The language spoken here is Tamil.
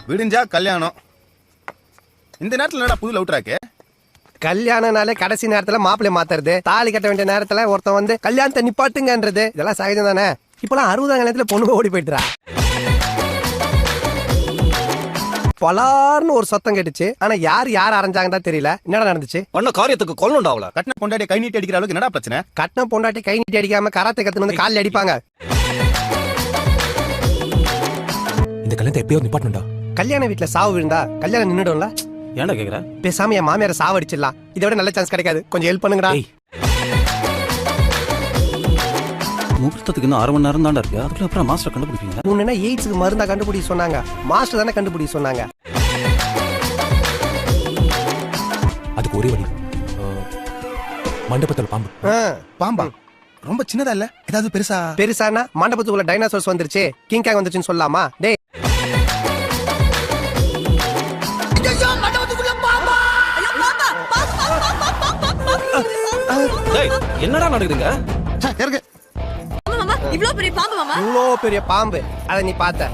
விடிஞ்சா கல்யாணம். இந்த நேரத்துல என்னடா புது லவ் ட்ராக்? கல்யாணம்னாலே கடைசி நேரத்துல மாப்பிள்ளை மாத்துறது, தாலி கட்ட வேண்டிய நேரத்துல ஒருத்தன் வந்து கல்யாணத்தை நிப்பாட்டுங்கன்றது இதெல்லாம் சகஜம் தானே. இப்பெல்லாம் 60ஆம் கல்யாணத்துல பொண்ணு ஓடி போயிட்டுறா. பலார்னு ஒரு சத்தம் கேட்டுச்சு. ஆனா யார் அரைஞ்சாங்கன்னு தெரியல. என்னடா நடந்துச்சு? பண்ண காரியத்துக்கு கொல்லணும்டாவல. கட்டின பொண்டாட்டியை கை நீட்டி அடிக்கிற அளவுக்கு என்னடா பிரச்சனை? கட்டின பொண்டாட்டி கை நீட்டி அடிக்காம கராத்தே கத்துன்னு வந்து காலில் அடிப்பாங்க. இந்த கல்யாணத்தை எப்படியோ நிப்பாட்டணும்டா. கல்யாண வீட்டுல சாவு விழுந்தா கல்யாணம் நின்னுடும்ல. ஏன்டா கேக்குற? பேசாம என் மாமியார சாவடிச்சிடலாம். இதை விட நல்ல சான்ஸ் கிடைக்காது. கொஞ்சம் ஹெல்ப் பண்ணுங்கடா. முகூர்த்தத்துக்கு இன்னும் 1/2 மணி நேரம் தான்டா இருக்கு. அதுக்குள்ள அப்புறம் மாஸ்டர் கண்டுபிடிப்பீங்க. முன்னா எய்ட்ஸுக்கு மருந்தா கண்டுபிடிக்க சொன்னாங்க. மாஸ்டர் தானே கண்டுபிடிக்க சொன்னாங்க. அதுக்கு ஒரே வழி, மண்டபத்துல பாம்பு. பாம்பா? ரொம்ப சின்னதா இல்ல, ஏதாவது பெருசா? பெருசானா மண்டபத்துக்குள்ள டைனோசர்ஸ் வந்துருச்சு, கிங்காங் வந்துருச்சுன்னு சொல்லலாமா? டேய் என்னடா நடக்குதுங்க? இவ்ளோ பெரிய பாம்பு மாமா. இவ்ளோ பெரிய பாம்பு அத நீ பார்த்த?